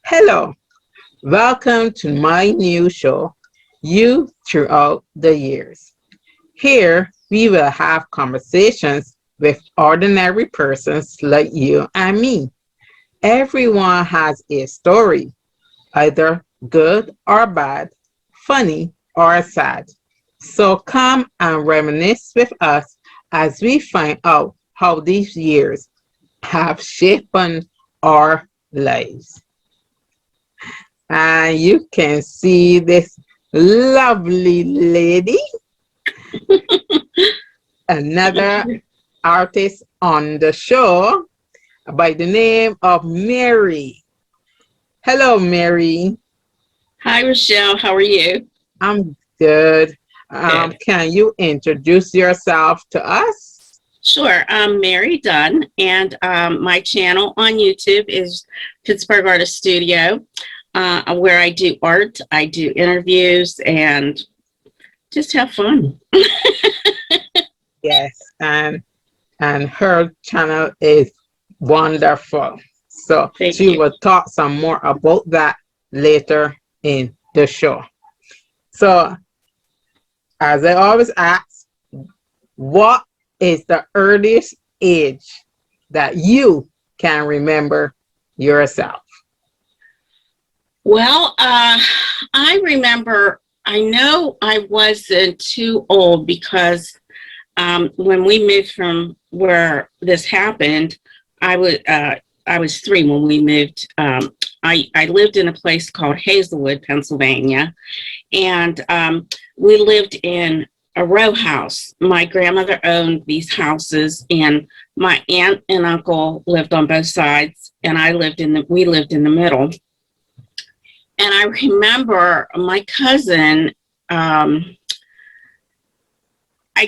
Hello, welcome to my new show, You Throughout the Years. Here, we will have conversations with ordinary persons like you and me. Everyone has a story, either good or bad, funny or sad. So come and reminisce with us as we find out how these years have shaped our lives. And you can see this lovely lady, another artist on the show by the name of Mary. Hello, Mary. Hi, Rochelle. How are you? I'm good. Good. Can you introduce yourself to us? Sure. I'm Mary Dunn, and my channel on YouTube is Pittsburgh Artist Studio, where I do art, I do interviews, and just have fun. Yes, and her channel is wonderful. So Thank she you. will talk some more about that later in the show. So as I always ask, what is the earliest age that you can remember yourself? Well, I remember, I know I wasn't too old because when we moved from where this happened, I was 3 when we moved. I lived in a place called Hazelwood, Pennsylvania, and we lived in a row house. My grandmother owned these houses, and my aunt and uncle lived on both sides, and we lived in the middle. And I remember my cousin. I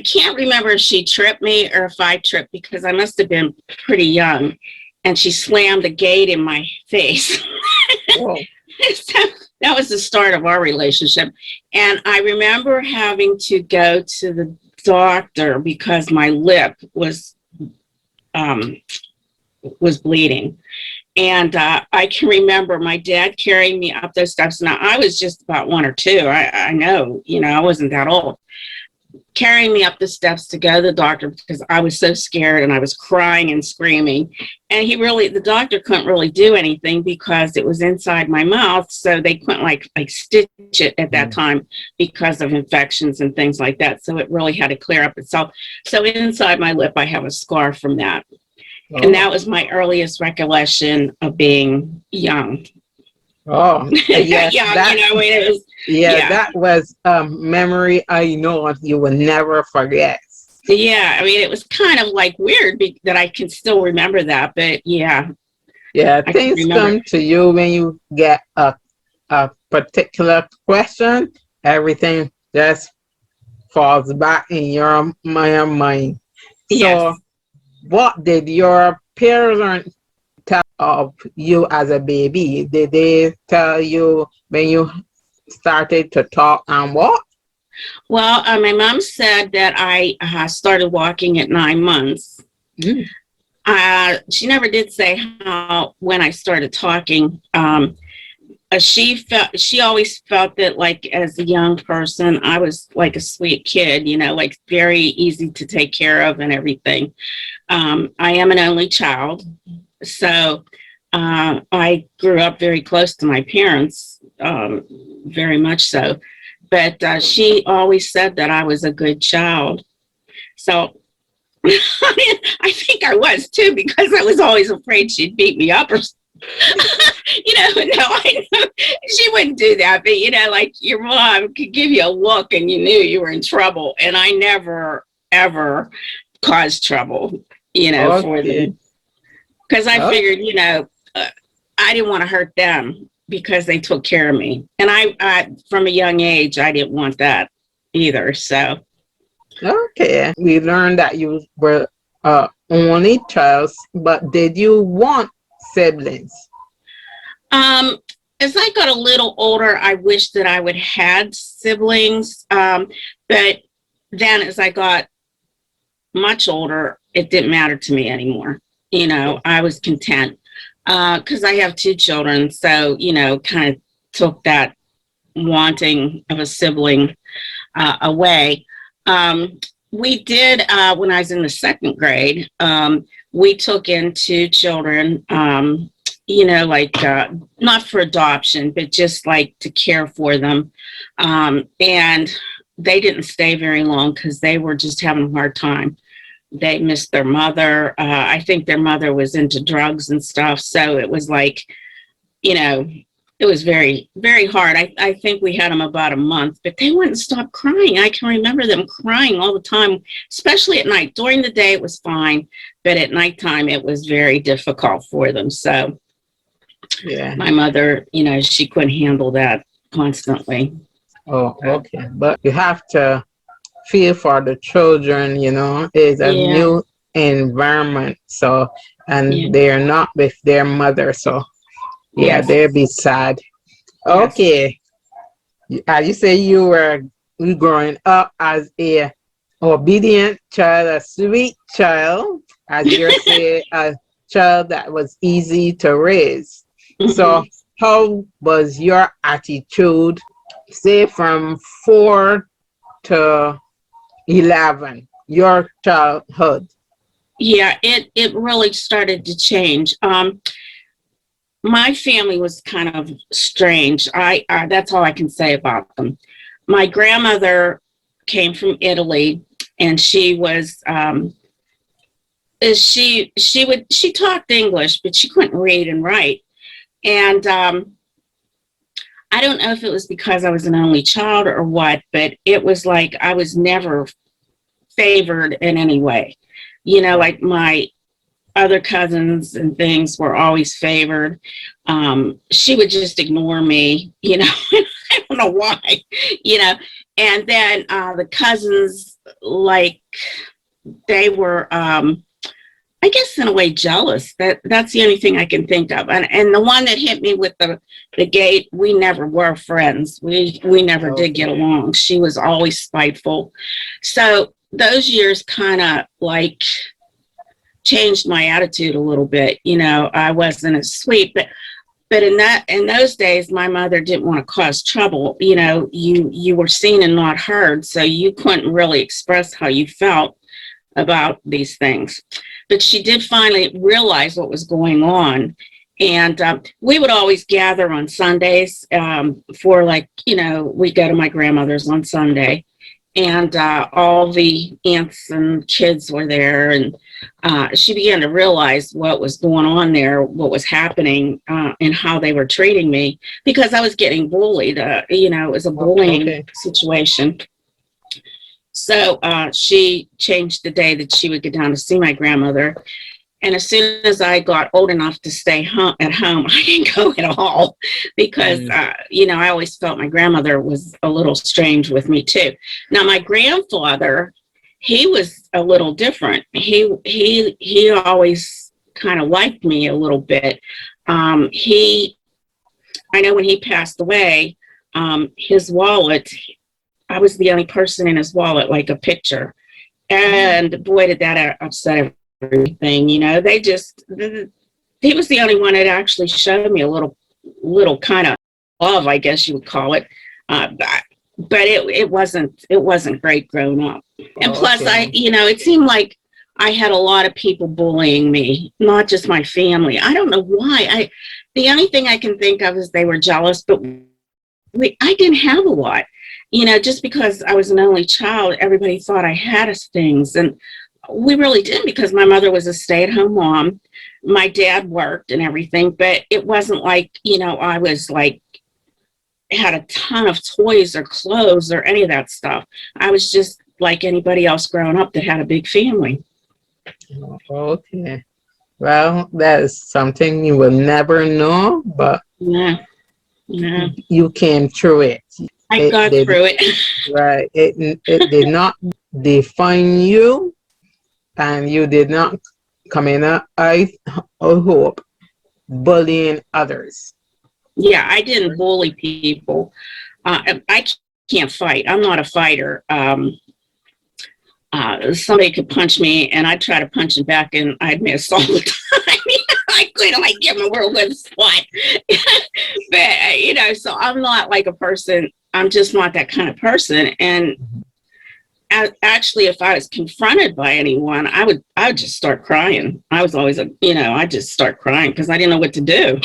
can't remember if she tripped me or if I tripped because I must have been pretty young, and she slammed the gate in my face. Oh, So that was the start of our relationship. And I remember having to go to the doctor because my lip um, was bleeding. And I can remember my dad carrying me up those steps. Now I was just about 1 or 2. I know, I wasn't that old, carrying me up the steps to go to the doctor because I was so scared and I was crying and screaming. And the doctor couldn't really do anything because it was inside my mouth. So they couldn't like stitch it at that time because of infections and things like that. So it really had to clear up itself. So inside my lip, I have a scar from that. And oh, that was my earliest recollection of being young. oh, yes, Young, it was, yeah, yeah. that was a memory I know you will never forget. Yeah, I mean, it was kind of like weird that I can still remember that, but yeah, Yeah, I can things remember. come to you when you get a particular question, everything just falls back in your mind. So, Yes. what did your parents tell of you as a baby? Did they tell you when you started to talk and walk? Well, my mom said that I started walking at 9 months. Mm. She never did say how when I started talking. She always felt that like as a young person, I was like a sweet kid, like very easy to take care of and everything. I am an only child, so I grew up very close to my parents, very much so. But she always said that I was a good child. So I think I was too, because I was always afraid she'd beat me up or no, I know she wouldn't do that, but like your mom could give you a look and you knew you were in trouble. And I never, ever caused trouble, for Okay. them. Because I Oh, figured, I didn't want to hurt them because they took care of me. And from a young age, I didn't want that either. So, okay. We learned that you were only child, but did you want siblings? um, as I got a little older, I wish that I would had siblings. But then as I got much older, it didn't matter to me anymore. I was content. because I have two children. So, kind of took that wanting of a sibling away. We did, when I was in the second grade, we took in two children, like not for adoption, but just like to care for them. And they didn't stay very long because they were just having a hard time. They missed their mother. I think their mother was into drugs and stuff. So it was like, it was very, very hard. I think we had them about a month, but they wouldn't stop crying. I can remember them crying all the time, especially at night. During the day, it was fine, but at nighttime, it was very difficult for them. So Yeah. my mother, she couldn't handle that constantly. Oh, okay. But you have to feel for the children, it's a Yeah, new environment. So, yeah, and they're not with their mother. So, yeah, yes, they'll be sad. yes. Okay. You say you were growing up as a obedient child, a sweet child, as you say, a child that was easy to raise. So, Mhm. how was your attitude, say, from 4 to 11, your childhood? Yeah, it really started to change. My family was kind of strange. That's all I can say about them. My grandmother came from Italy, and she was she talked English, but she couldn't read and write. And I don't know if it was because I was an only child or what, but it was like I was never favored in any way. Like my other cousins and things were always favored. She would just ignore me, I don't know why, you know. And then the cousins, like, they were, I guess, in a way, jealous. That's the only thing I can think of. And the one that hit me with the gate, we never were friends. We never did get Okay. along. She was always spiteful. So those years kind of like changed my attitude a little bit. I wasn't as sweet, but in those days, my mother didn't want to cause trouble. You were seen and not heard, so you couldn't really express how you felt about these things. But she did finally realize what was going on. And we would always gather on Sundays for, like, we go to my grandmother's on Sunday. And all the aunts and kids were there. And she began to realize what was going on there, what was happening, and how they were treating me, because I was getting bullied. It was a bullying Okay. situation. So she changed the day that she would get down to see my grandmother. And as soon as I got old enough to stay at home, I didn't go at all, because, Mm. I always felt my grandmother was a little strange with me too. Now, my grandfather, he was a little different. He always kind of liked me a little bit. I know when he passed away, his wallet, I was the only person in his wallet, like a picture. And boy, did that upset everything. He was the only one that actually showed me a little kind of love, I guess you would call it. But it wasn't great growing up. And plus, Okay. it seemed like I had a lot of people bullying me, not just my family. I don't know why. The only thing I can think of is they were jealous, but I didn't have a lot. Just because I was an only child, everybody thought I had things. And we really didn't, because my mother was a stay-at-home mom. My dad worked and everything, but it wasn't like, I was like, had a ton of toys or clothes or any of that stuff. I was just like anybody else growing up that had a big family. Okay. Well, that is something you will never know, but Yeah, yeah. you came through it. I It got did, through it. right. It did not define you, and you did not come in, I hope, bullying others. Yeah, I didn't bully people. I can't fight. I'm not a fighter. Somebody could punch me and I'd try to punch him back and I'd miss all the time. I couldn't like give him a real good spot. But, so I'm not like a person, I'm just not that kind of person. And actually, if I was confronted by anyone, I would just start crying. I was always I just start crying because I didn't know what to do.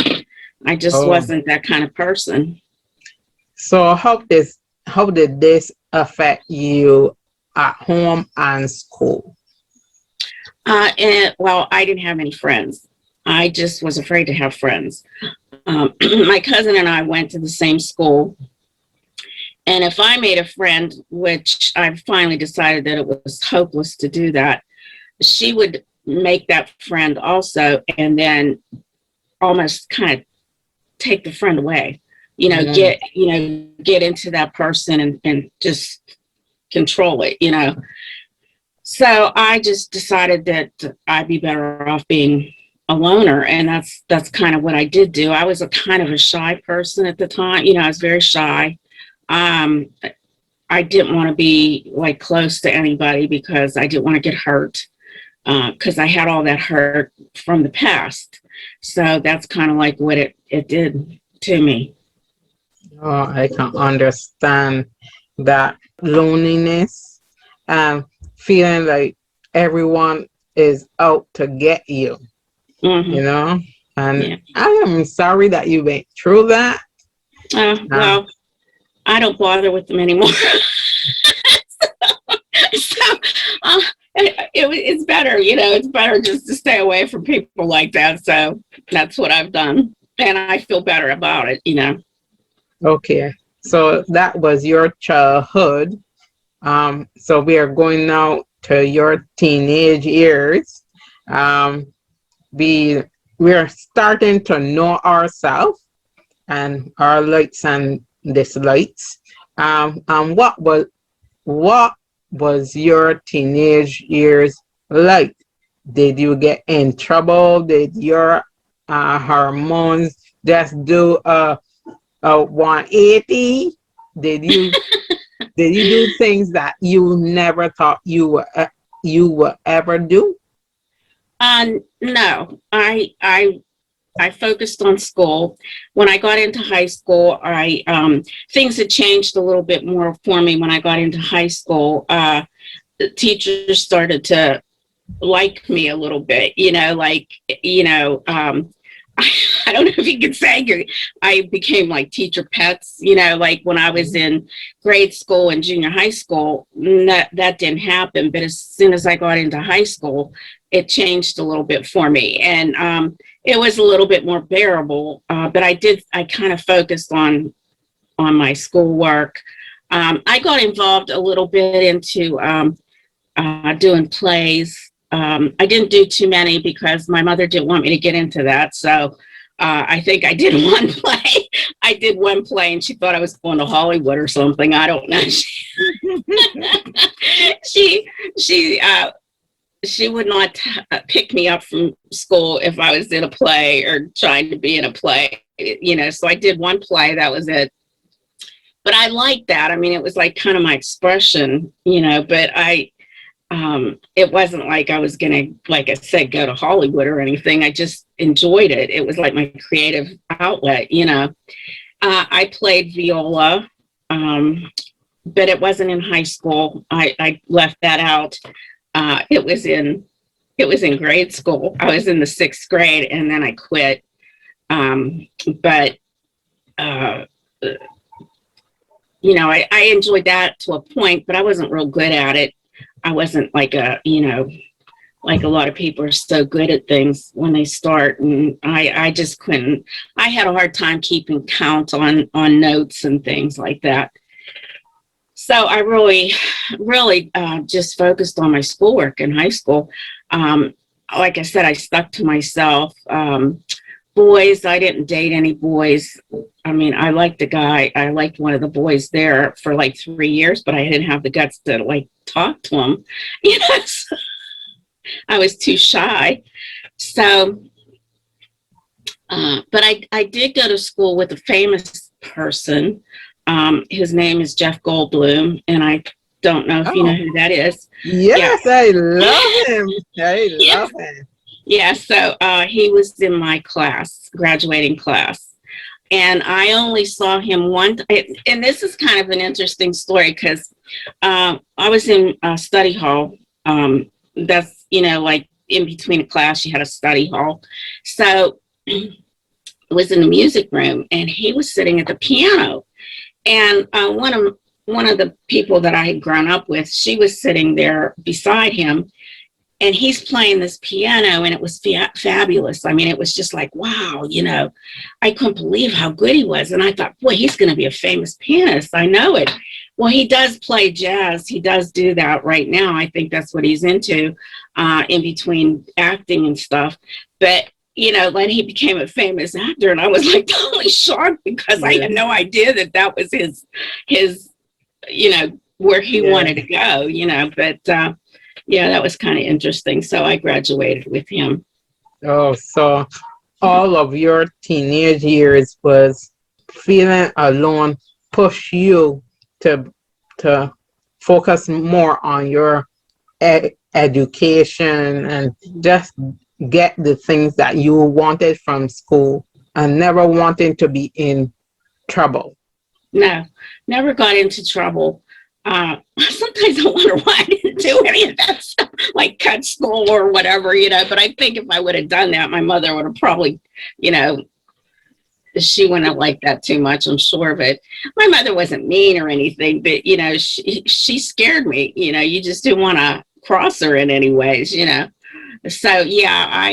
I just Oh, wasn't that kind of person. so how did this affect you at home and school? And well, I didn't have any friends. I just was afraid to have friends. My cousin and I went to the same school. And if I made a friend, which I finally decided that it was hopeless to do that, she would make that friend also, and then almost kind of take the friend away. Mm. Get into that person and just control it. So I just decided that I'd be better off being a loner, and that's kind of what I did do. I was a kind of a shy person at the time. I was very shy. Um, I didn't want to be like close to anybody because I didn't want to get hurt because I had all that hurt from the past. So that's kind of like what it did to me. Oh, I can understand that loneliness and feeling like everyone is out to get you, you Hmm. know? And Yeah. I am sorry that you went through that. Um, Well, I don't bother with them anymore. So uh, it's better, it's better just to stay away from people like that. So that's what I've done. And I feel better about it. okay. So that was your childhood. So we are going now to your teenage years. Um, we we're starting to know ourselves and our likes and dislikes. And what was your teenage years like? Did you get in trouble? Did your hormones just do a 180? Did you did you do things that you never thought you would ever do? No, I focused on school. When I got into high school, I things had changed a little bit more for me when I got into high school. The teachers started to like me a little bit, like, I don't know if you could say I became like teacher pets, like when I was in grade school and junior high school, that didn't happen. But as soon as I got into high school, it changed a little bit for me. And it was a little bit more bearable. But I kind of focused on my schoolwork. I got involved a little bit into doing plays. I didn't do too many because my mother didn't want me to get into that. So I think I did one play. I did one play and she thought I was going to Hollywood or something. I don't know. She she she would not pick me up from school if I was in a play or trying to be in a play. So I did one play. That was it. But I liked that. I mean, it was like kind of my expression, but it wasn't like I was gonna, like I said, go to Hollywood or anything. I just enjoyed it. It was like my creative outlet. I played viola, but it wasn't in high school. I left that out. It was in grade school. I was in the 6th grade and then I quit. But uh, I enjoyed that to a point, but I wasn't real good at it. I wasn't like like a lot of people are so good at things when they start, and I just couldn't. I had a hard time keeping count on notes and things like that. So I really just focused on my schoolwork in high school. Um, like I said, I stuck to myself. Boys, I didn't date any boys. I mean, I liked a guy. I liked one of the boys there for like 3 years, but I didn't have the guts to like talk to him. So I was too shy. So, but I did go to school with a famous person. His name is Jeff Goldblum, and I don't know if you know Oh, who that is. Yeah, yes, I love him. I yeah. love him. Yeah, so he was in my class, graduating class. And I only saw him and this is kind of an interesting story because I was in study hall. That's, like in between a class, you had a study hall. So was in the music room and he was sitting at the piano. And one of the people that I had grown up with, she was sitting there beside him, and he's playing this piano, and it was fabulous. I mean, it was just like, wow, I couldn't believe how good he was. And I thought, boy, he's going to be a famous pianist. I know it. Well, he does play jazz. He does do that right now. I think that's what he's into, in between acting and stuff. But then he became a famous actor, and I was like totally shocked because I Yeah, had no idea that was his where he yeah. wanted to go. But yeah, that was kind of interesting. So I graduated with him. Oh, so all of your teenage years was feeling alone push you to to focus more on your education and just get the things that you wanted from school and never wanting to be in trouble. No, never got into trouble. Sometimes I wonder why I didn't do any of that stuff, like cut school or whatever, But I think if I would have done that, my mother would have probably, you know, she wouldn't have liked that too much, I'm sure of it. My mother wasn't mean or anything, but she scared me. You just didn't want to cross her in any ways. So yeah, I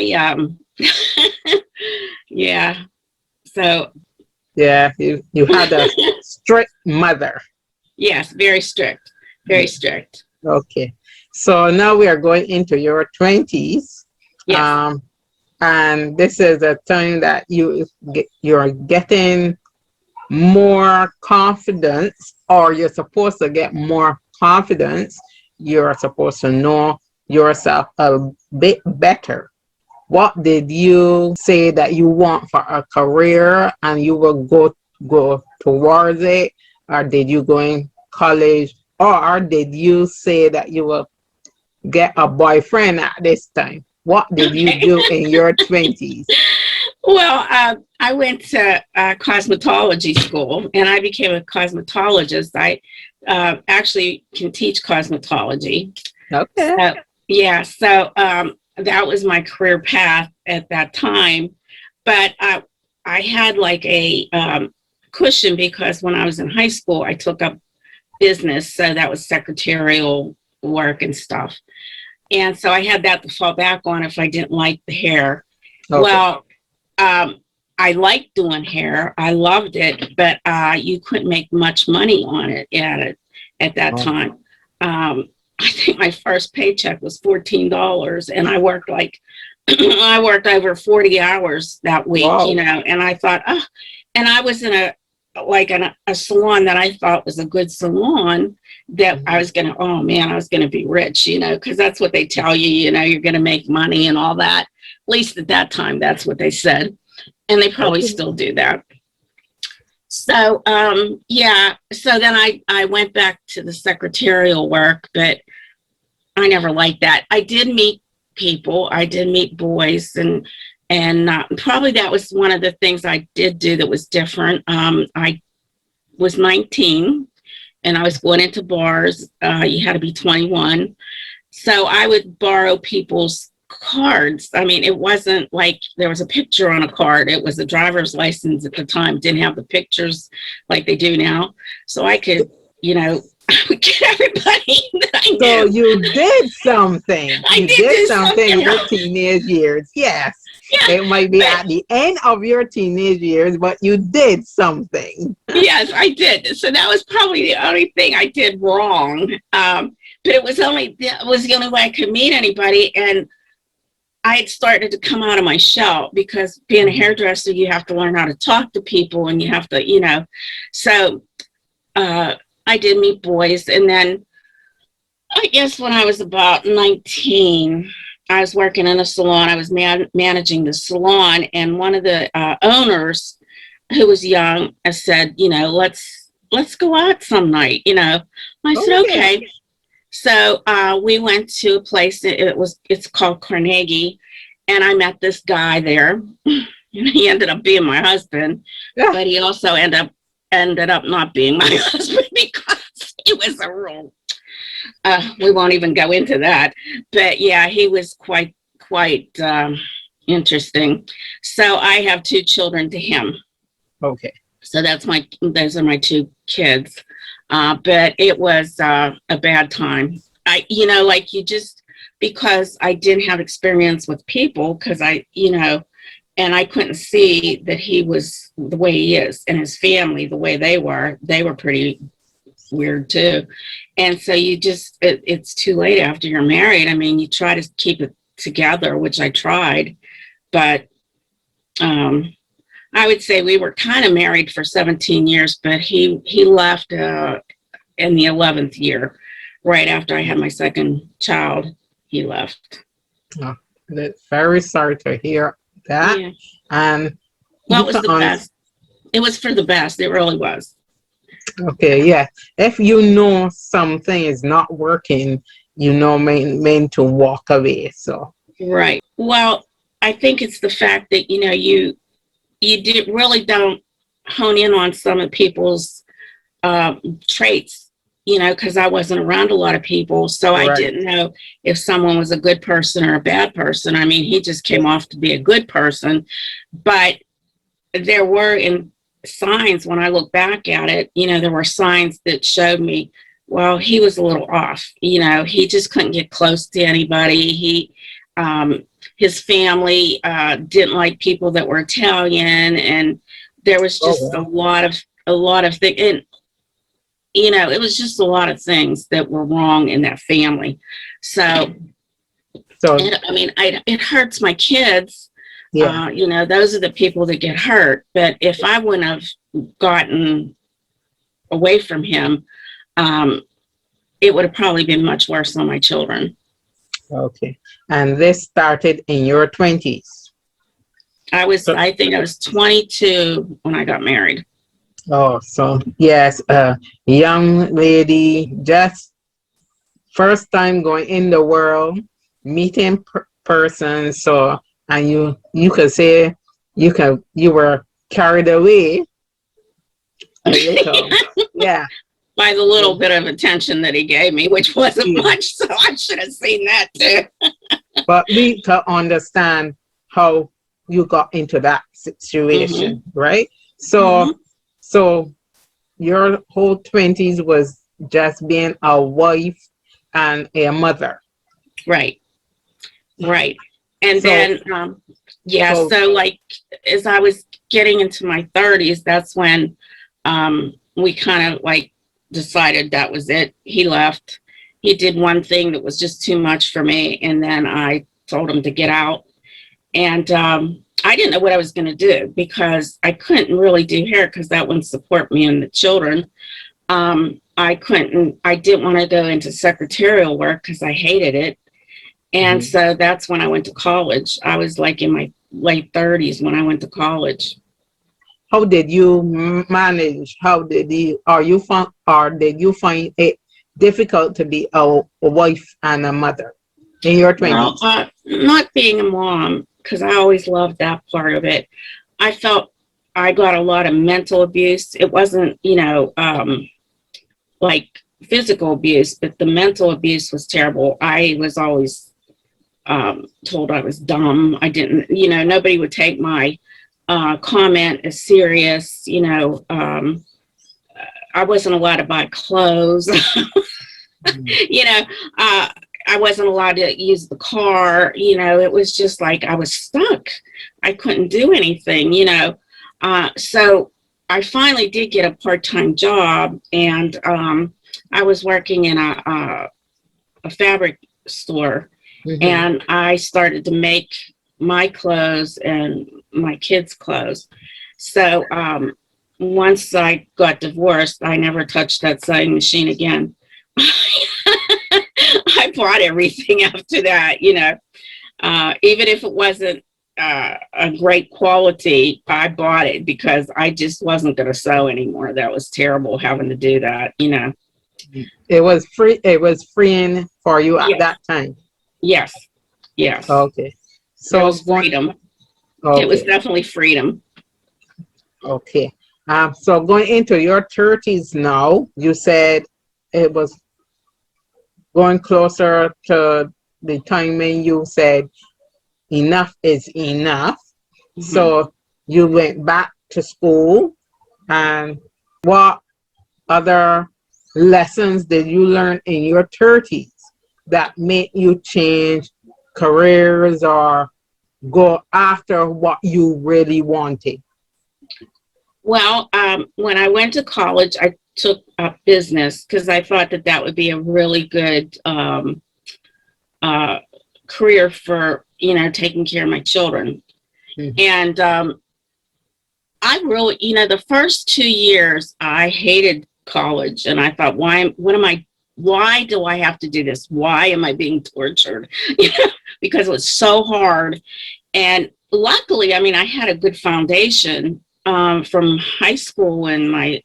yeah. So Yeah, you had a strict mother. yes, very strict, very strict. Okay. So now we are going into your 20s. Yes. Um, and this is a time that you're getting more confidence, or you're supposed to get more confidence. You're supposed to know yourself a bit better. What did you say that you want for a career, and you will go towards it, or did you go in college, or did you say that you will get a boyfriend at this time? What did you Okay. do in your 20s? Well, I went to cosmetology school and I became a cosmetologist. I actually can teach cosmetology. Okay. So, yeah, so that was my career path at that time. But I had like a cushion because when I was in high school, I took up business. So that was secretarial work and stuff. And so I had that to fall back on if I didn't like the hair. Okay. Well, um, I liked doing hair. I loved it, but you couldn't make much money on at that Oh, time. I think my first paycheck was $14, and I worked like I worked over 40 hours that week, wow. and I thought, oh, and I was in a salon that I thought was a good salon that I Mhm. was gonna, oh man, I was gonna be rich, because that's what they tell you, you're gonna make money and all that. At least at that time, that's what they said. And they probably Okay. still do that. So yeah, so then I went back to the secretarial work, but I never liked that. I did meet people, I did meet boys, and probably that was one of the things I did do that was different. I was 19 and I was going into bars. You had to be 21. So I would borrow people's cards. I mean, it wasn't like there was a picture on a card. It was a driver's license at the time. Didn't have the pictures like they do now. So I could, I would get everybody that I So knew. you did something. I You did did do something in something your wrong. teenage years. Yes. Yeah, It might be but at the end of your teenage years, but you did something. yes, I did. So that was probably the only thing I did wrong. But it was the only way I could meet anybody. And I had started to come out of my shell because being a Mhm. hairdresser, you have to learn how to talk to people and you have to. So I did meet boys. And then I guess when I was about 19, I was working in a salon. I was managing the salon. And one of the owners who was young, I said, let's go out some night. I said, Okay. okay. So we went to a place. It's called Carnegie, and I met this guy there. And he ended up being my husband, Yeah. but he also ended up not being my husband because he was a real. We won't even go into that, but yeah, he was quite interesting. So I have two children to him. Okay. So those are my two kids. But it was a bad time. Like you just, because I didn't have experience with people, because and I couldn't see that he was the way he is, and his family, the way they were pretty weird too. And so it's too late after you're married. I mean, you try to keep it together, which I tried, but I would say we were kind of married for 17 years, but he left in the 11th year, right after I had my second child. He left. Oh, very sorry to hear that. Yeah. And well, it was the best. It was for the best. It really was. Okay, yeah. If you know something is not working, mean to walk away. So right. Well, I think it's the fact that you really don't hone in on some of people's traits. Because I wasn't around a lot of people, so right. I didn't know if someone was a good person or a bad person. I mean, he just came off to be a good person, but there were signs when I look back at it. There were signs that showed me, well, he was a little off. He just couldn't get close to anybody. His family didn't like people that were Italian, and there was just a lot of things. And it was just a lot of things that were wrong in that family. So it hurts my kids. Yeah. Those are the people that get hurt. But if I wouldn't have gotten away from him, it would have probably been much worse on my children. Okay. And this started in your 20s? I think I was 22 when I got married. Oh, so yes, young lady, just first time going in the world, meeting person. So, and you could say you were carried away a little. Yeah. By the little bit of attention that he gave me, which wasn't much, so I should have seen that too. But we can understand how you got into that situation, right? So, so your whole 20s was just being a wife and a mother. Right. And then, so like, as I was getting into my 30s, that's when we kind of like decided that was it. He left. He did one thing that was just too much for me, and then I told him to get out. And I didn't know what I was going to do, because I couldn't really do hair because that wouldn't support me and the children. I didn't want to go into secretarial work because I hated it. And so that's when I went to college. I was like in my late 30s when I went to college. How did you manage? Did you find it difficult to be a wife and a mother in your 20s? Well, not being a mom, because I always loved that part of it. I felt I got a lot of mental abuse. It wasn't, like physical abuse, but the mental abuse was terrible. I was always told I was dumb. I didn't, nobody would take my comment as serious. I wasn't allowed to buy clothes. I wasn't allowed to use the car. It was just like I was stuck. I couldn't do anything, so I finally did get a part-time job, and I was working in a fabric store, and I started to make my clothes and my kids' clothes. So once I got divorced, I never touched that sewing machine again. I bought everything after that, even if it wasn't a great quality, I bought it because I just wasn't going to sew anymore. That was terrible having to do that, It was free. It was freeing for you at that time. Yes. Okay. There So was going, freedom. It was okay, definitely freedom. okay. So going into your 30s now, you said it was going closer to the time when you said enough is enough. Mhm. So you went back to school, and what other lessons did you learn in your 30s that made you change careers or go after what you really wanted? Well, when I went to college, I took up business because I thought that that would be a really good uh, career for, taking care of my children. Mhm. And I really, the first 2 years, I hated college, and I thought, why do I have to do this? Why am I being tortured? Because it was so hard. And luckily, I mean, I had a good foundation from high school and my,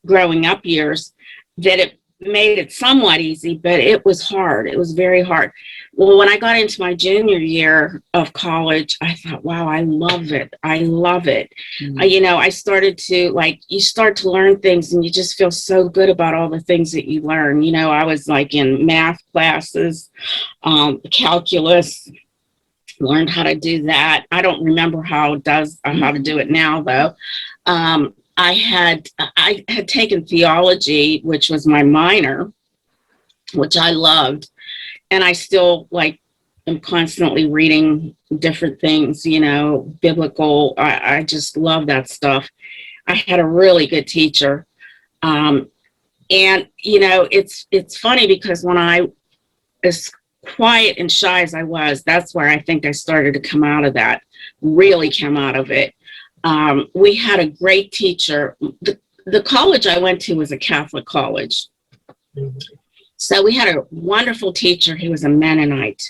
growing up years, that it made it somewhat easy, but it was hard. It was very hard. Well, when I got into my junior year of college, I thought, wow, I love it. I love it. Mhm. I started to you start to learn things and you just feel so good about all the things that you learn. I was like in math classes, calculus, learned how to do that. I don't remember how to do it now though. I had taken theology, which was my minor, which I loved, and I still am constantly reading different things, biblical. I just love that stuff. I had a really good teacher. Um, and it's funny because when I as quiet and shy as I was, that's where I think I started to come out of that, really come out of it. We had a great teacher. The college I went to was a Catholic college. So we had a wonderful teacher. He was a Mennonite,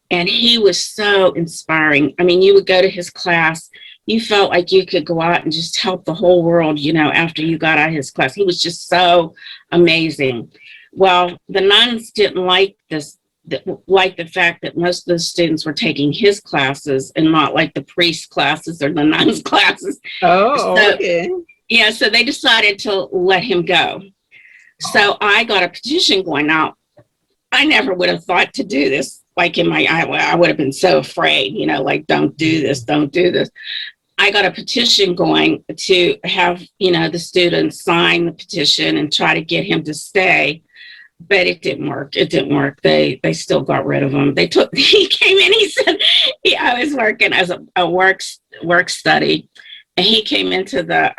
and he was so inspiring. I mean, you would go to his class, you felt like you could go out and just help the whole world, after you got out of his class. He was just so amazing. Well, the nuns didn't like this, like the fact that most of the students were taking his classes and not like the priest classes or the nuns classes. Oh, So, okay. yeah, so they decided to let him go. So I got a petition going out. I never would have thought to do this. Like I would have been so afraid, like, don't do this, don't do this. I got a petition going to have, the students sign the petition and try to get him to stay. But it didn't work. It didn't work. They still got rid of him. He came in, he said, I was working as a work study. And he came into the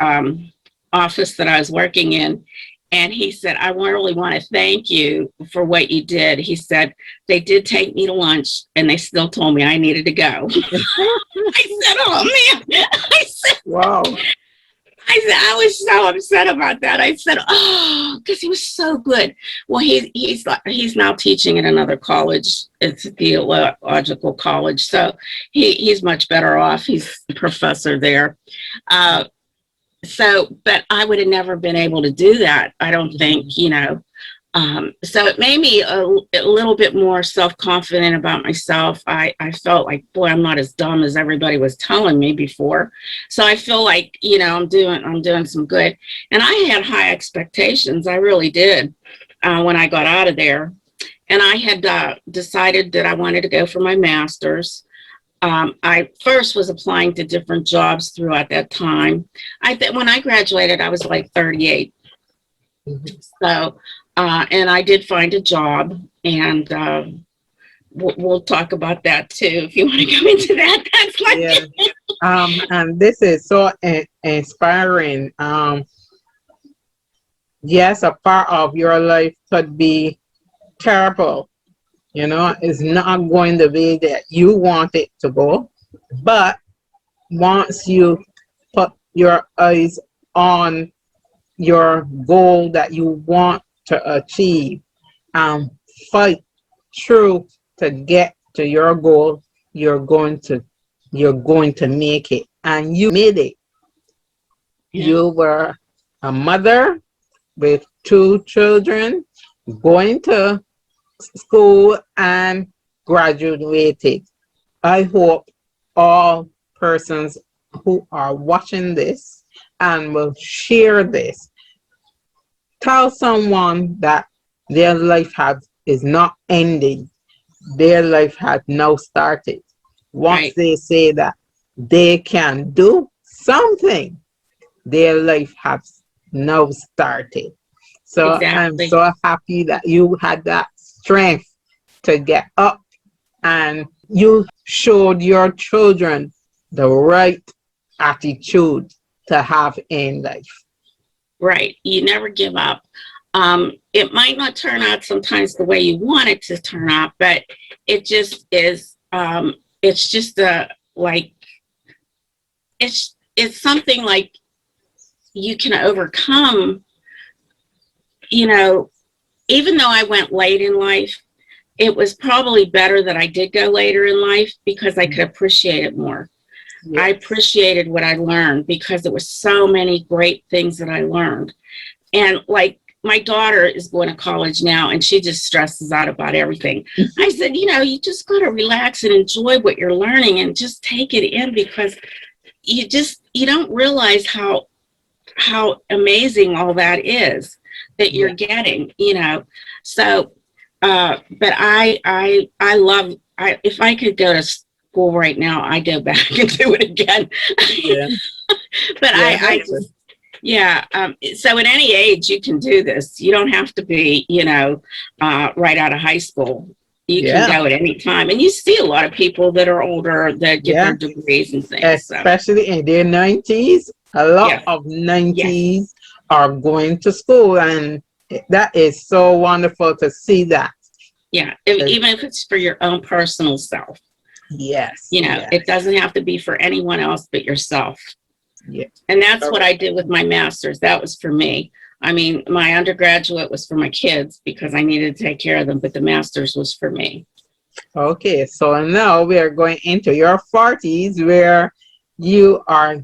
office that I was working in, and he said, I really want to thank you for what you did. He said, they did take me to lunch and they still told me I needed to go. I said, oh man. Wow. I was so upset about that. I said, oh, because he was so good. Well, he's now teaching at another college. It's a theological college. So he's much better off. He's a professor there. Uh, but I would have never been able to do that, I don't think, so it made me a little bit more self-confident about myself. I felt like, boy, I'm not as dumb as everybody was telling me before. So I feel like, I'm doing some good. And I had high expectations. I really did when I got out of there. And I had decided that I wanted to go for my master's. I first was applying to different jobs throughout that time. When I graduated, I was like 38. So, and I did find a job, and we'll talk about that too if you want to go into that. That's Yeah. like, And this is so inspiring. Yes, a part of your life could be terrible. It's not going the way that you want it to go. But once you put your eyes on your goal that you want to achieve, and fight through to get to your goal, you're going to make it. And you made it. yeah, You were a mother with two children, going to school, and graduated. I hope all persons who are watching this and will share this, tell someone that their life is not ending. Their life has now started. Once Right. they say that they can do something, their life has now started. So I'm Exactly. so happy that you had that strength to get up and you showed your children the right attitude to have in life. Right. You never give up. It might not turn out sometimes the way you want it to turn out, but it just is. It's just a like it's something like you can overcome. You know, even though I went late in life, it was probably better that I did go later in life because I could appreciate it more. I Yes. appreciated what I learned because there were so many great things that I learned. And like my daughter is going to college now and she just stresses out about everything. I said, you just got to relax and enjoy what you're learning and just take it in because you don't realize how amazing all that is that you're Yeah. getting. So but I love if I could go to school right now, I'd go back and do it again. Yeah. But Yeah. I That's it. just yeah. So at any age you can do this. You don't have to be, right out of high school. You can Yeah. go at any time. And you see a lot of people that are older that get Yeah. their degrees and things. So Especially in their 90s, a lot yes, of yes, 90s are going to school, and that is so wonderful to see that. yeah. Uh, Even if it's for your own personal self, Yes, it yes, doesn't have to be for anyone else but yourself. yes. And that's what I Correct. did with my master's. That was for me. I mean, my undergraduate was for my kids because I needed to take care of them, but the master's was for me. Okay, so now we are going into your 40s where you are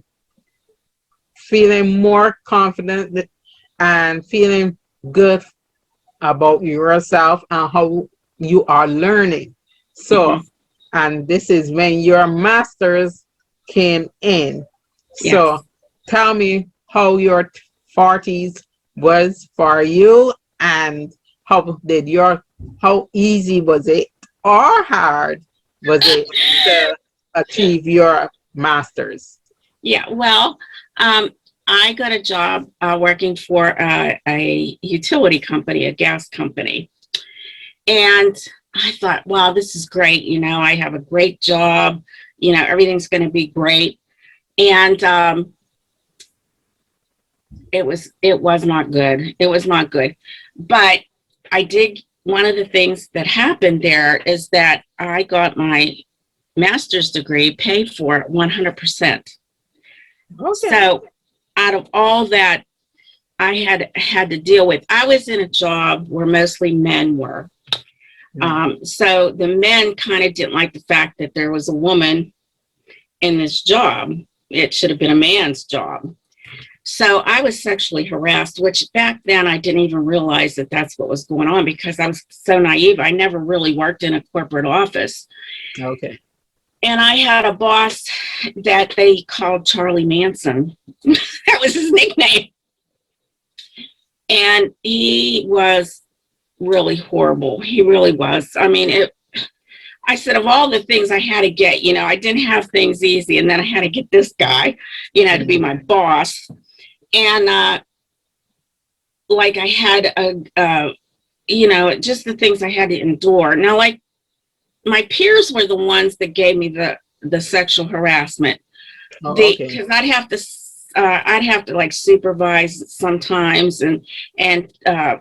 feeling more confident and feeling good about yourself and how you are learning. So, Hmm. and this is when your masters came in. So, Yes. tell me how your 40s was for you and how easy was it or hard was it to achieve your masters? Yeah. Well, um, I got a job working for a utility company, a gas company. And I thought, wow, this is great. I have a great job. Everything's going to be great. And it was not good. It was not good. But I did. One of the things that happened there is that I got my master's degree paid for 100%. Okay. So out of all that I had to deal with, I was in a job where mostly men were. Mm. So the men kind of didn't like the fact that there was a woman in this job. It should have been a man's job. So I was sexually harassed, which back then I didn't even realize that that's what was going on because I was so naive. I never really worked in a corporate office. Okay. And I had a boss that they called Charlie Manson. That was his nickname. And he was really horrible. He really was. I mean, I said, of all the things I had to get, I didn't have things easy. And then I had to get this guy, to be Mm. my boss. And like I had just the things I had to endure. Now, like my peers were the ones that gave me the sexual harassment. Oh, okay. Because I'd have to like supervise sometimes and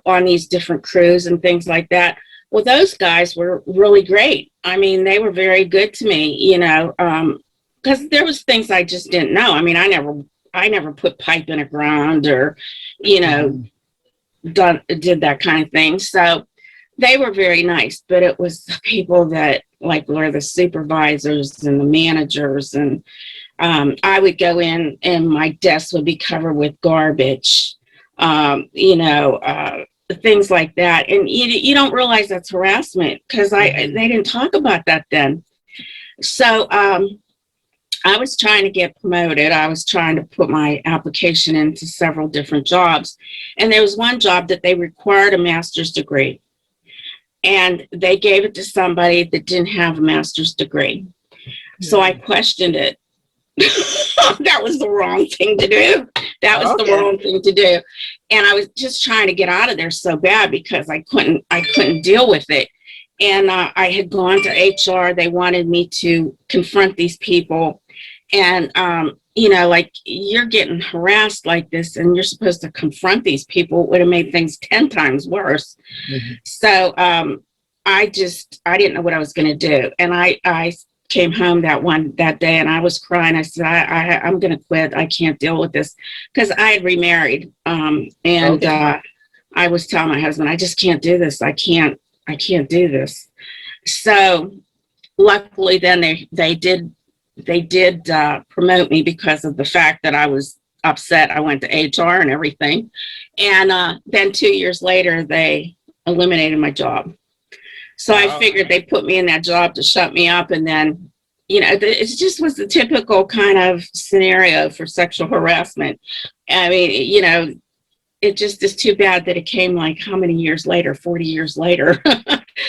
on these different crews and things like that. Well, those guys were really great. I mean, they were very good to me, because there was things I just didn't know. I mean, I never put pipe in the ground or, you know, Mhm. did that kind of thing. So they were very nice, but it was the people that like were the supervisors and the managers, and I would go in and my desk would be covered with garbage, things like that. And you don't realize that's harassment because they didn't talk about that then. So I was trying to get promoted. I was trying to put my application into several different jobs. And there was one job that they required a master's degree. And they gave it to somebody that didn't have a master's degree. So I questioned it. That was the wrong thing to do. That was the wrong thing to do. And I was just trying to get out of there so bad because I couldn't deal with it. And I had gone to HR. They wanted me to confront these people. And, you know, like, you're getting harassed like this and you're supposed to confront these people. It would have made things 10 times worse. Mm-hmm. So I didn't know what I was going to do. And I came home that day and I was crying. I said, I'm going to quit. I can't deal with this, because I had remarried. I was telling my husband, I just can't do this. I can't do this. So luckily then they did promote me because of the fact that I was upset. I went to HR and everything. And then 2 years later, they eliminated my job. So I figured they put me in that job to shut me up. And then, you know, it just was the typical kind of scenario for sexual harassment. I mean, you know, it just is too bad that it came like how many years later, 40 years later,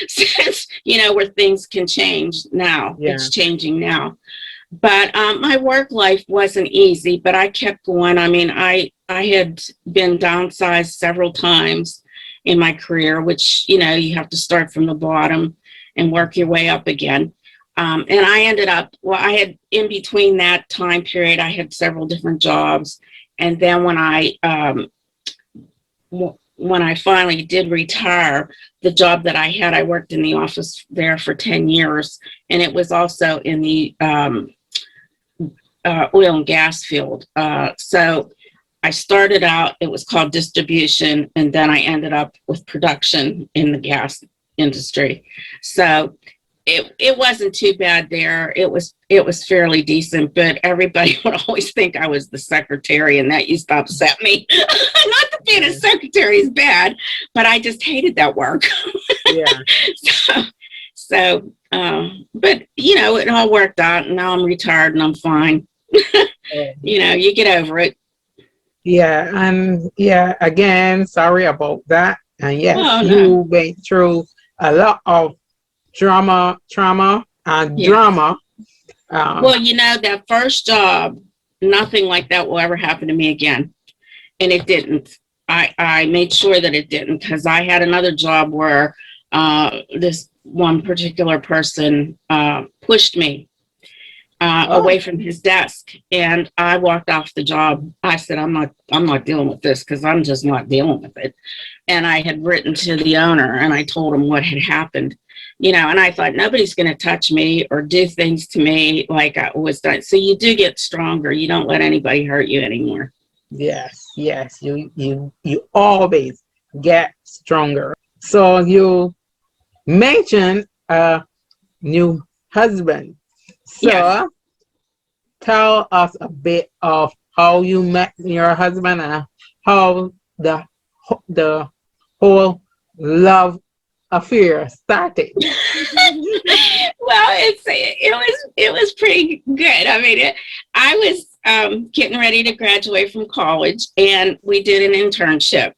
since, you know, where things can change now. Yeah. It's changing now. But my work life wasn't easy, but I kept going. I mean, I had been downsized several times in my career, which, you know, you have to start from the bottom and work your way up again. And I ended up, I had, in between that time period, I had several different jobs. And then when I finally did retire, the job that I had, I worked in the office there for 10 years. And it was also in the oil and gas field. So I started out, it was called distribution, and then I ended up with production in the gas industry. So it wasn't too bad there. It was fairly decent, but everybody would always think I was the secretary, and that used to upset me. Not that being a secretary is bad, but I just hated that work. Yeah. But you know, it all worked out, and now I'm retired and I'm fine. You know, you get over it. Yeah, and yeah, again, sorry about that. And yes, you went through a lot of trauma and drama. Well, you know, that first job, nothing like that will ever happen to me again. And it didn't. I made sure that it didn't, because I had another job where this one particular person pushed me away from his desk, and I walked off the job. I said, I'm not dealing with this, because I'm just not dealing with it. And I had written to the owner and I told him what had happened, you know, and I thought, nobody's going to touch me or do things to me like I was done. So you do get stronger. You don't let anybody hurt you anymore. Yes, you always get stronger. So you mentioned a new husband. So yes. Tell us a bit of how you met your husband and how the whole love affair started. Well, it was pretty good. I mean, I was getting ready to graduate from college, and we did an internship.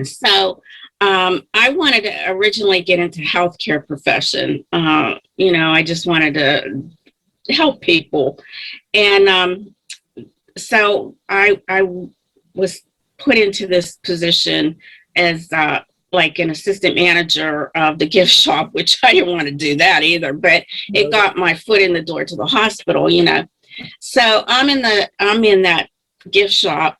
So I wanted to originally get into healthcare profession. You know, I just wanted to help people. And so I was put into this position as like an assistant manager of the gift shop, which I didn't want to do that either, but it got my foot in the door to the hospital, you know. So I'm in that gift shop.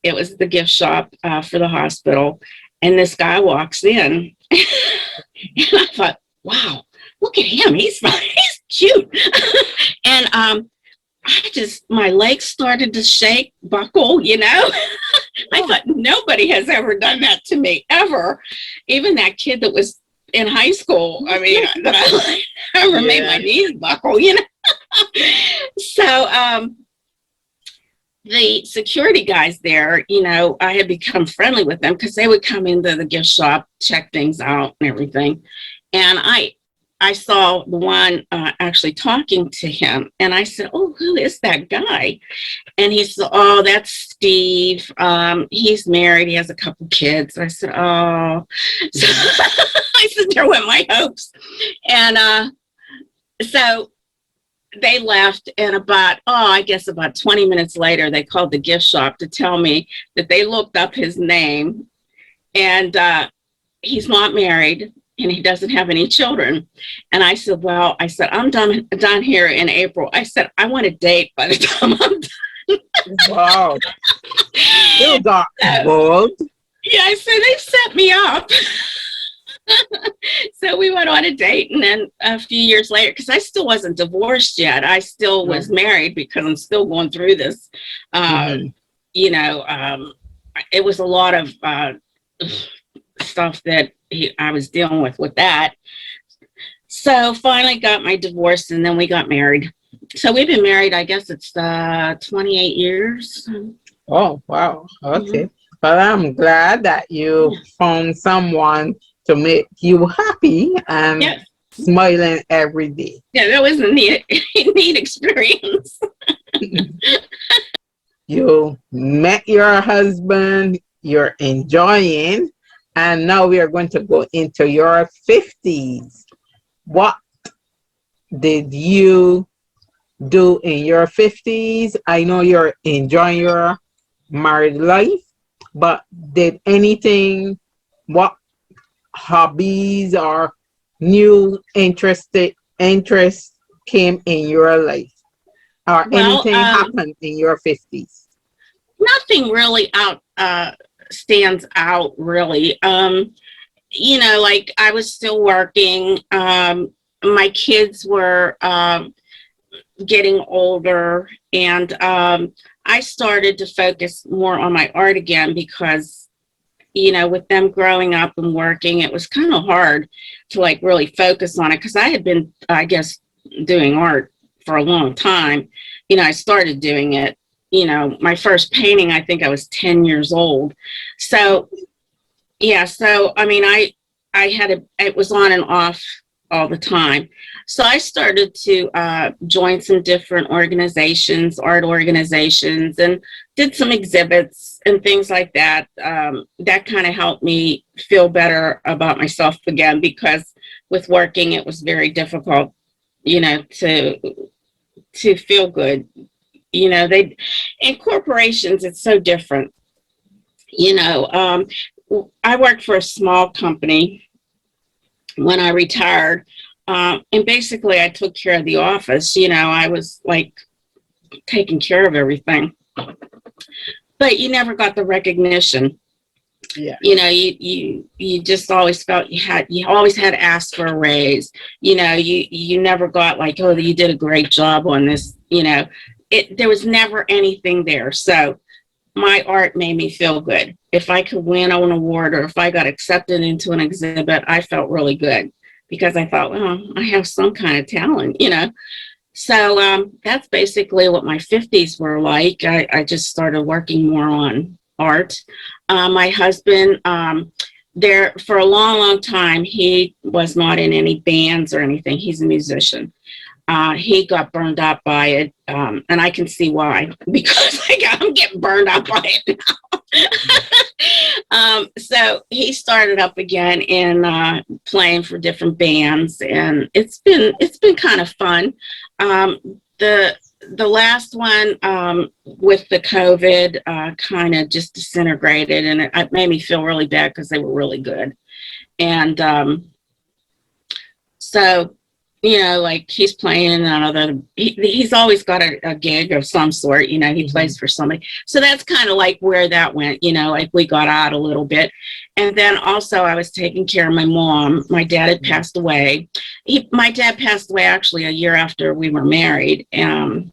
It was the gift shop for the hospital. And this guy walks in, and I thought, wow, look at him. He's cute. And my legs started to shake, buckle, you know. I thought, nobody has ever done that to me, ever. Even that kid that was in high school, I mean, that I ever made my knees buckle, you know. So the security guys there, you know, I had become friendly with them because they would come into the gift shop, check things out and everything. And I I saw the one actually talking to him, and I said, "Oh, who is that guy?" And he said, "Oh, that's Steve. He's married. He has a couple kids." I said, "Oh," so I said, "There went my hopes." And so they left, and I guess about 20 minutes later, they called the gift shop to tell me that they looked up his name, and he's not married and he doesn't have any children. And I said, "Well," I said, "I'm done here in April." I said, "I want a date by the time I'm done." Wow. You got So, bold. yeah, I said, "They set me up." So we went on a date, and then a few years later, because I still wasn't divorced yet, I still was married because I'm still going through this. Mm-hmm. You know, it was a lot of stuff that I was dealing with that. So finally got my divorce, and then we got married. So we've been married, I guess it's 28 years. Oh, wow. Mm-hmm. Okay. But I'm glad that you found someone to make you happy and Yeah. smiling every day. Yeah, that was a neat experience. You met your husband, you're enjoying, and now we are going to go into your 50s. What did you do in your 50s? I know you're enjoying your married life, but did what hobbies or new interests came in your life? Or Well, anything happened in your 50s? nothing really stands out really. You know, like I was still working. My kids were getting older, and I started to focus more on my art again because, you know, with them growing up and working, it was kind of hard to like really focus on it because I had been, I guess, doing art for a long time. You know, I started doing it, you know, my first painting, I think I was 10 years old. So, yeah, so I mean, it was on and off all the time. So I started to join some different organizations, art organizations, and did some exhibits and things like that. That kind of helped me feel better about myself again because with working, it was very difficult, you know, to feel good. You know, in corporations, it's so different. You know, I worked for a small company when I retired. And basically, I took care of the office. You know, I was like taking care of everything. But you never got the recognition. Yeah. You know, you just always felt you always had to ask for a raise. You know, you never got like, "Oh, you did a great job on this." You know, there was never anything there. So my art made me feel good. If I could win an award or if I got accepted into an exhibit, I felt really good because I thought, well, I have some kind of talent, you know. So that's basically what my 50s were like. I just started working more on art. My husband, there for a long, long time, he was not in any bands or anything. He's a musician. He got burned up by it, and I can see why, because I'm getting burned up by it now. So he started up again in playing for different bands, and it's been kind of fun. The last one with the COVID kind of just disintegrated, and it made me feel really bad because they were really good, and so. You know, like he's playing in another, he's always got a gig of some sort, you know, he plays for somebody. So that's kind of like where that went, you know, like we got out a little bit. And then also I was taking care of my mom. My dad had passed away. My dad passed away actually a year after we were married. And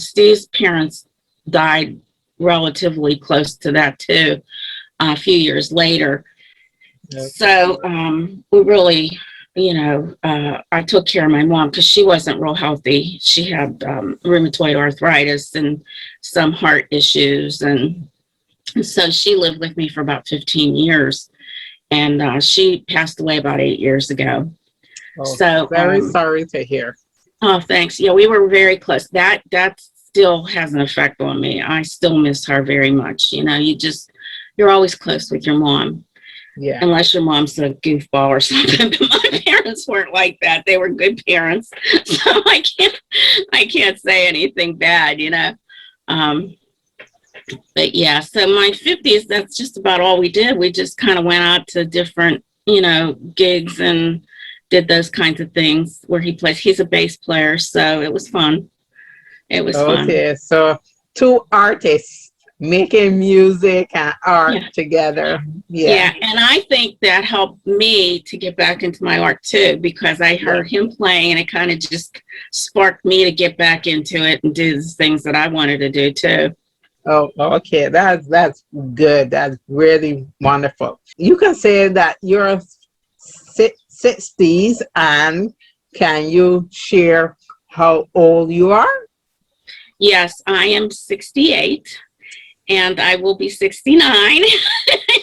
Steve's parents died relatively close to that too, a few years later. Okay. So we really, you know, I took care of my mom because she wasn't real healthy. She had rheumatoid arthritis and some heart issues. And so she lived with me for about 15 years. And she passed away about 8 years ago. Oh, So, very sorry to hear. oh, thanks. Yeah, we were very close. That still has an effect on me. I still miss her very much. You know, you're always close with your mom, Yeah. unless your mom's a goofball or something. But my parents weren't like that. They were good parents, so I can't say anything bad. You know. Um, but yeah, so my 50s, that's just about all we did. We just kind of went out to different, gigs and did those kinds of things where he's a bass player. So it was fun. It was fun. Okay. So two artists making music and art Yeah. together. Yeah. Yeah. And I think that helped me to get back into my art too, because I Yeah. heard him playing and it kind of just sparked me to get back into it and do the things that I wanted to do too. Oh, okay. That's good. That's really wonderful. You can say that you're 60s, and can you share how old you are? Yes, I am 68 and I will be 69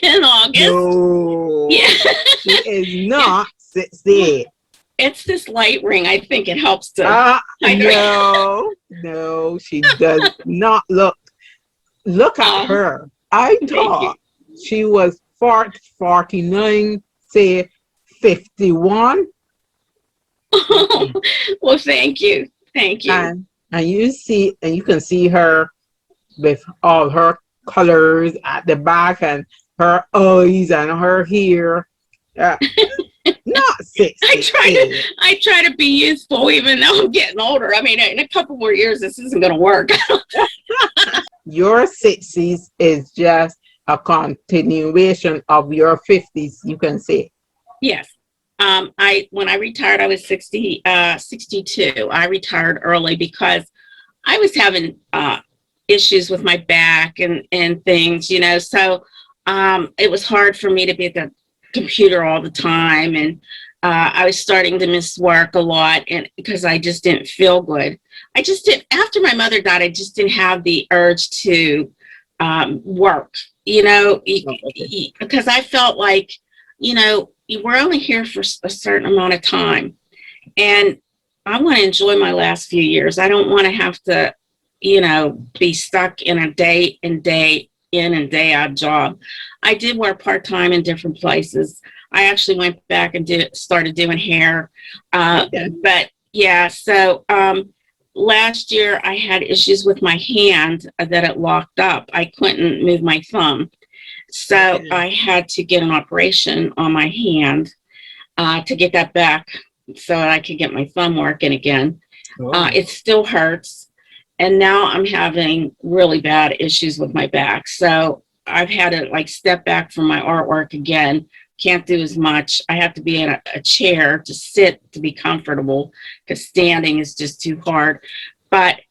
in August. No, Yeah. she is Yeah. not Well, 68. it's this light ring. I think it helps to hydrate. No, no, she does not look. Look at Oh, her. I thank you. thought she was 40, 49, say 51. Oh, Mm-mm. well, thank you. Thank you. And you see, and you can see her with all her colors at the back and her eyes and her hair. Uh, not I try to 68. I try to be youthful even though I'm getting older. I mean, in a couple more years, this isn't going to work. Your 60s is just a continuation of your 50s, you can say. Yes. I when I retired, I was 62. I retired early because I was having issues with my back and things, So it was hard for me to be at the computer all the time, and I was starting to miss work a lot, and because I just didn't feel good. I just didn't. After my mother died, I just didn't have the urge to work, Oh, okay. because I felt like, we're only here for a certain amount of time, and I want to enjoy my last few years. I don't want to have to, be stuck in a day and day in and day out job. I did work part time in different places. I actually went back and started doing hair. Okay. But yeah, so last year I had issues with my hand that it locked up. I couldn't move my thumb. So Okay. I had to get an operation on my hand to get that back so I could get my thumb working again. Oh, It still hurts. And now I'm having really bad issues with my back. So I've had to like step back from my artwork again. Can't do as much. I have to be in a chair to sit to be comfortable because standing is just too hard. But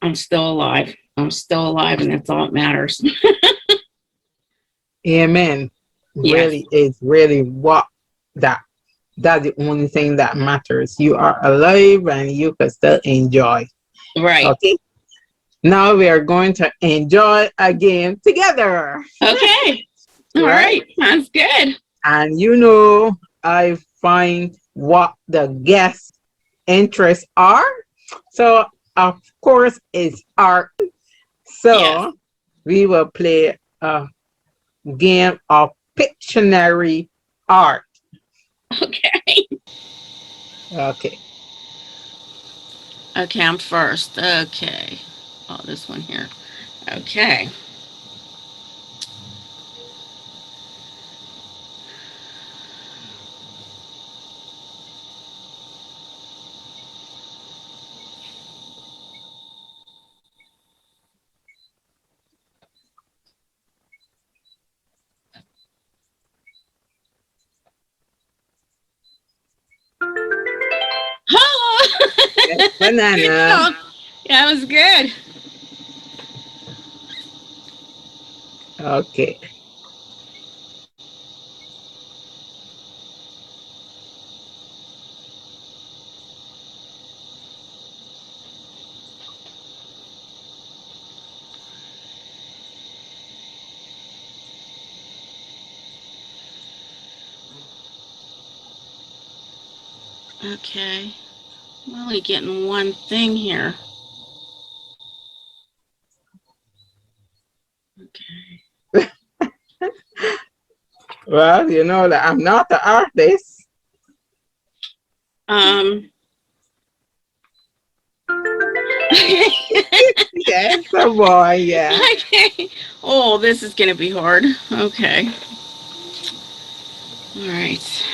I'm still alive. I'm still alive, and that's all that matters. amen. Yes, Really is really what that that's the only thing that matters. You are alive and you can still enjoy. right. Okay. Now we are going to enjoy again together. Okay. All Right? right. Sounds good. And I find what the guest interests are. So of course it's art. Yes. So we will play a game of Pictionary art. Okay. Okay. Okay, I'm first. Okay. Oh, this one here. Okay. Oh, Yes, good banana. job. That was good. Okay. Okay. I'm only getting one thing here. Okay. Well, you know that I'm not the artist. Yes, a boy, yeah. Okay. Oh, this is going to be hard. Okay. All right.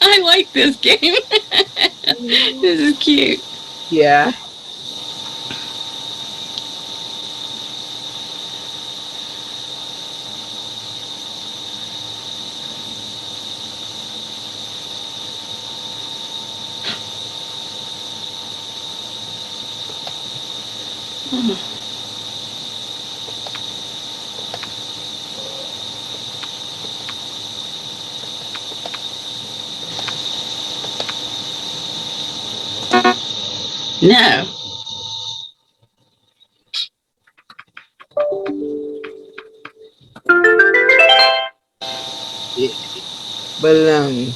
I like this game. This is cute. Yeah. Oh. No. Yeah. Balloon.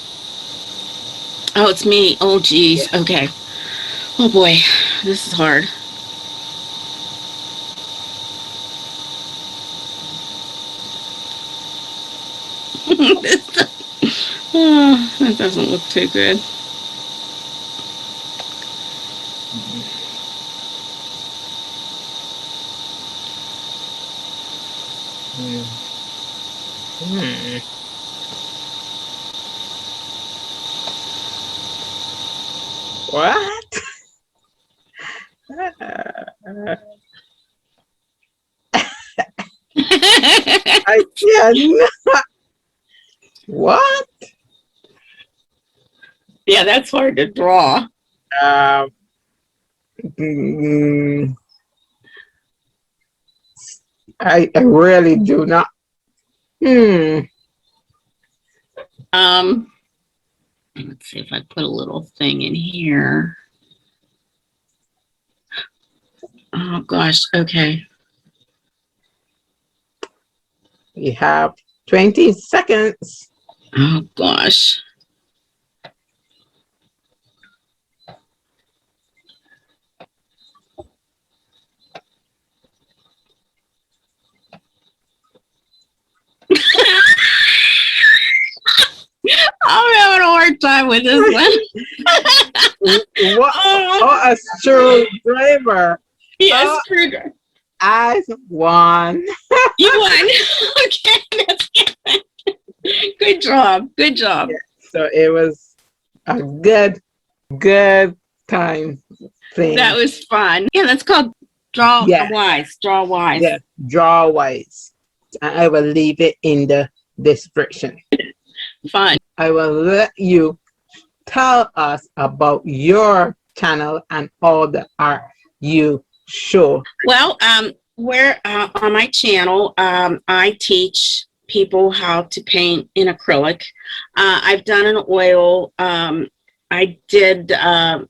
Oh, it's me. Oh, Yeah. geez. Okay. Oh, boy. This is hard. Oh, that doesn't look too good. Hmm. Hmm. What? I can. What? Yeah, that's hard to draw. Um. mm, I really do not. Hmm. Um, let's see if I put a little thing in here. Oh, gosh. Okay. We have 20 seconds. Oh, gosh. I'm having a hard time with this one. What? Oh, Oh, a screwdriver. yes, Oh, Kruger. I won. You won. Okay, that's good. Good job. Good job. Yeah, so it was a good time That thing. was fun. Yeah, that's called Draw Yeah, Wise. Draw Wise. yeah. Draw wise. I will leave it in the description. Fun. I will let you tell us about your channel and all the art you show. Well, we're on my channel. I teach people how to paint in acrylic. I've done an oil. I did a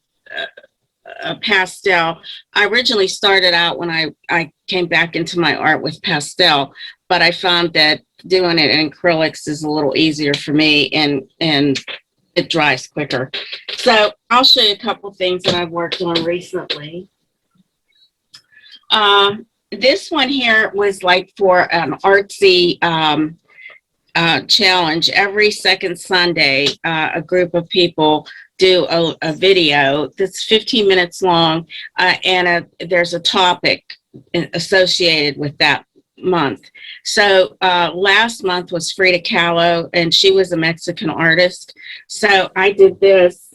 pastel. I originally started out when I came back into my art with pastel, but I found that doing it in acrylics is a little easier for me and it dries quicker. So I'll show you a couple things that I've worked on recently. This one here was like for an artsy challenge. Every second Sunday, a group of people do a video that's 15 minutes long, and there's a topic associated with that month. So last month was Frida Kahlo, and she was a Mexican artist. So I did this.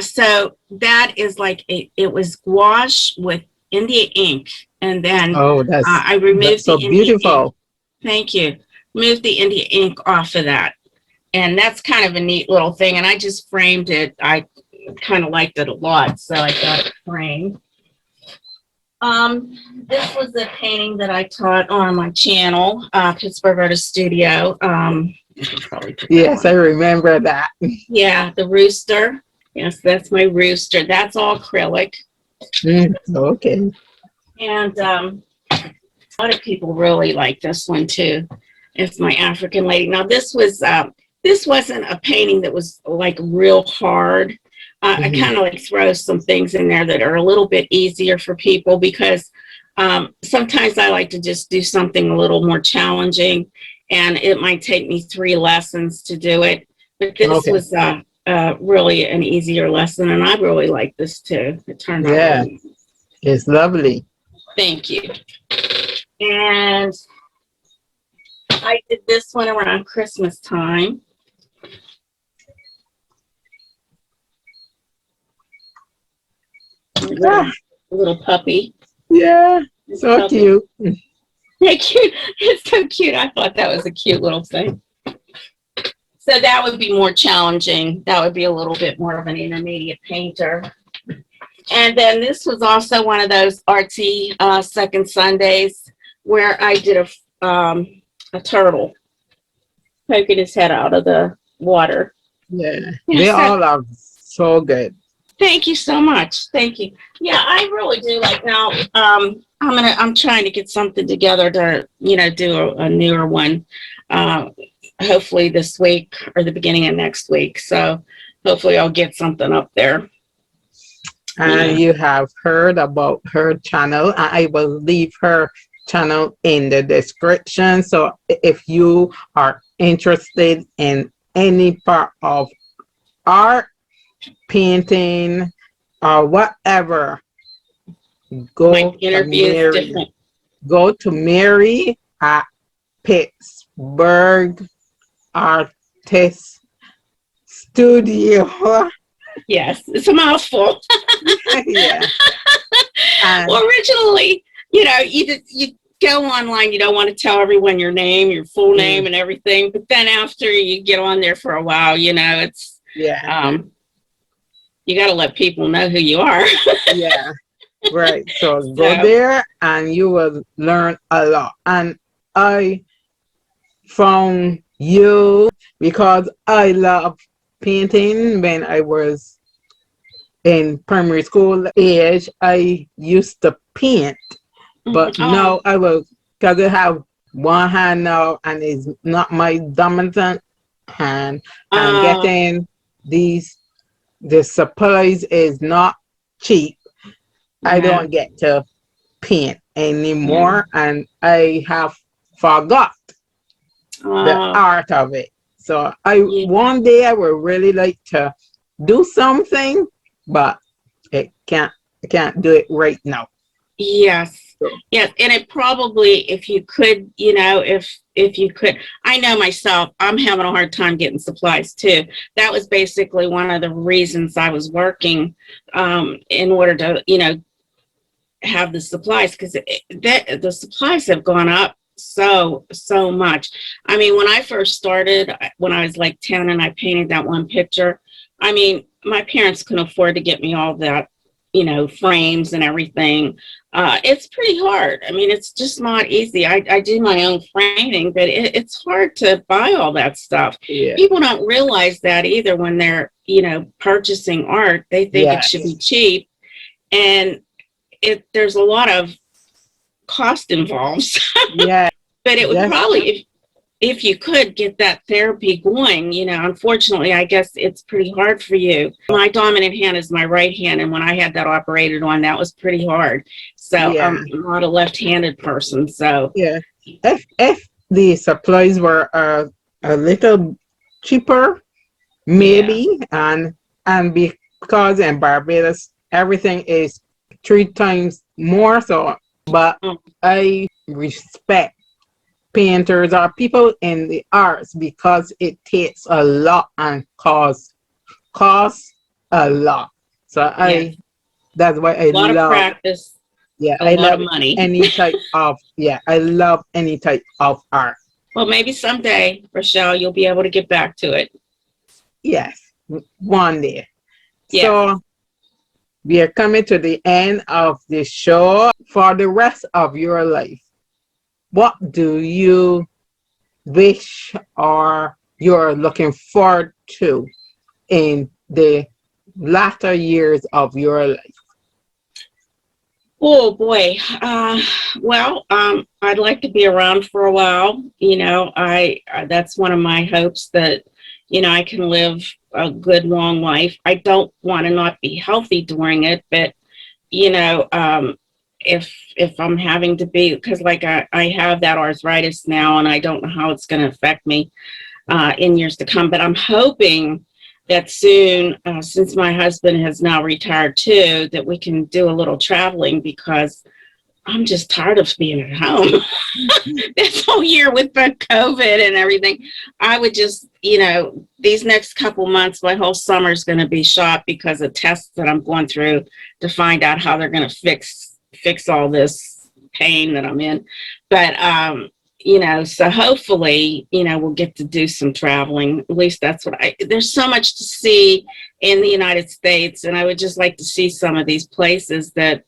So that is like it was gouache with India ink, and then Oh, I removed that's the so India ink. beautiful. Thank you. Moved the India ink off of that, and that's kind of a neat little thing. And I just framed it. I kind of liked it a lot, so I got it framed. This was a painting that I taught on my channel, Pittsburgh Artist Studio. Probably put that Yes, I one. remember that. Yeah, the rooster. Yes, that's my rooster. That's all acrylic. Okay. And a lot of people really like this one too. It's my African lady. Now this wasn't a painting that was like real hard. I Mhm. kind of like throw some things in there that are a little bit easier for people because sometimes I like to just do something a little more challenging, and it might take me 3 lessons to do it. But this Okay. was really an easier lesson, and I really like this too. It turned out Yeah, really. it's lovely. Thank you. And I did this one around Christmas time. Ah, Little puppy. yeah, This so puppy. cute. Cute. It's so cute. I thought that was a cute little thing. So that would be more challenging. That would be a little bit more of an intermediate painter. And then this was also one of those artsy second Sundays where I did a turtle poking his head out of the water. Yeah, Yeah, they so all are so good. thank you so much. Thank you. Yeah, I really do like now. I'm trying to get something together to, do a newer one. Uh, hopefully this week or the beginning of next week. So hopefully I'll get something up there. And you have heard about her channel. I will leave her channel in the description. So if you are interested in any part of art, painting, or whatever, My go to interview is Mary. different. Go to Mary at Pittsburgh Artist Studio. Yes, it's a mouthful. Yeah. And Well, originally, you go online, you don't want to tell everyone your name, your full name, and everything. But then after you get on there for a while, it's yeah, you got to let people know who you are. yeah, right. So go So there and you will learn a lot. And I found you because I love painting when I was in primary school age. I used to paint, but oh, now I will, because I have one hand now and it's not my dominant hand, and uh, getting the supplies is not cheap. I yeah, don't get to paint yeah, anymore, and I have forgot the uh, art of it. So yeah, one day I would really like to do something, but it can't I can't do it right now. yes. So, Yes, and it probably, if you could, if you could, I know myself, I'm having a hard time getting supplies too. That was basically one of the reasons I was working, in order to, have the supplies, because the supplies have gone up so much. I mean, when I first started, when I was like 10 and I painted that one picture, I mean, my parents couldn't afford to get me all that, frames and everything. It's pretty hard. I mean, it's just not easy. I do my own framing, but it's hard to buy all that stuff. yeah, People don't realize that either when they're, purchasing art. They think it should be yes, cheap, and there's a lot of cost involved. yeah, But it would just probably, if you could get that therapy going, unfortunately, I guess it's pretty hard for you. My dominant hand is my right hand, and when I had that operated on, that was pretty hard. So yeah, I'm not a left-handed person. So yeah. If the supplies were a little cheaper, yeah, maybe, and because in Barbados everything is 3 times more, so but oh, I respect painters or people in the arts because it takes a lot and costs a lot. So yeah, that's why I a lot of love, practice, yeah, a I lot of love money. any type of, yeah, I love any type of art. Well, maybe someday, Rochelle, you'll be able to get back to it. Yes, one day. Yes. So we are coming to the end of the show. For the rest of your life, what do you wish or you're looking forward to in the latter years of your life? Oh boy. I'd like to be around for a while. I that's one of my hopes, that I can live a good long life. I don't want to not be healthy during it, but you know, um, if I'm having to be, because like I have that arthritis now, and I don't know how it's going to affect me in years to come. But I'm hoping that soon, since my husband has now retired too, that we can do a little traveling, because I'm just tired of being at home this whole year with the COVID and everything. I would just, these next couple months, my whole summer is going to be shot because of tests that I'm going through to find out how they're going to fix all this pain that I'm in. But so hopefully, we'll get to do some traveling. At least that's what there's so much to see in the United States, and I would just like to see some of these places that,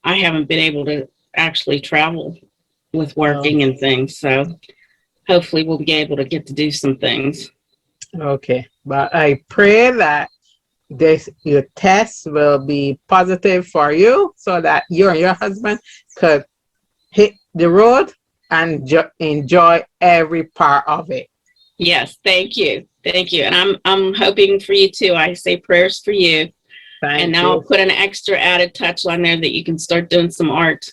I haven't been able to actually travel with working and things. So hopefully we'll be able to get to do some things. Okay, but I pray that your test will be positive for you, so that you and your husband could hit the road and enjoy every part of it. Yes, thank you. Thank you. And I'm hoping for you too. I say prayers for you. And now I'll put an extra added touch on there that you can start doing some art.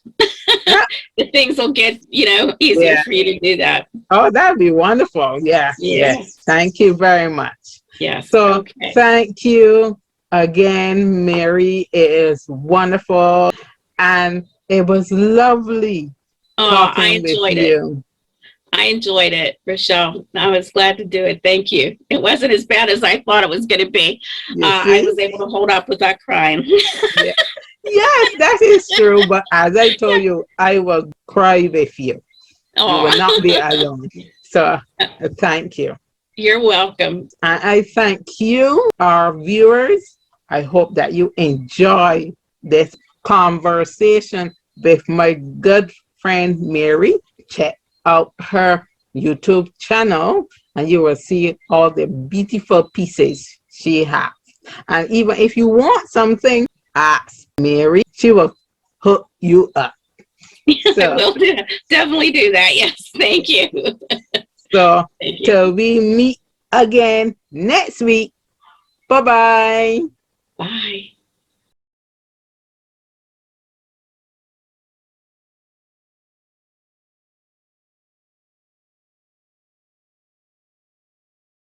The things will get, easier for you to do that. Oh, that'd be wonderful. Yes. Thank you very much. Yes. So okay. Thank you again, Mary. It is wonderful. And it was lovely talking I enjoyed with it. you. I enjoyed it, Rochelle. I was glad to do it. Thank you. It wasn't as bad as I thought it was going to be. I was able to hold up without crying. Yeah. Yes, that is true. But as I told you, I will cry with you. You will not be alone. So thank you. You're welcome. And I thank you, our viewers. I hope that you enjoy this conversation with my good friend Mary. Check out her YouTube channel and you will see all the beautiful pieces she has. And even if you want something, ask Mary. She will hook you up. So, I will definitely do that. Yes, thank you. So till we meet again next week. Bye-bye. Bye.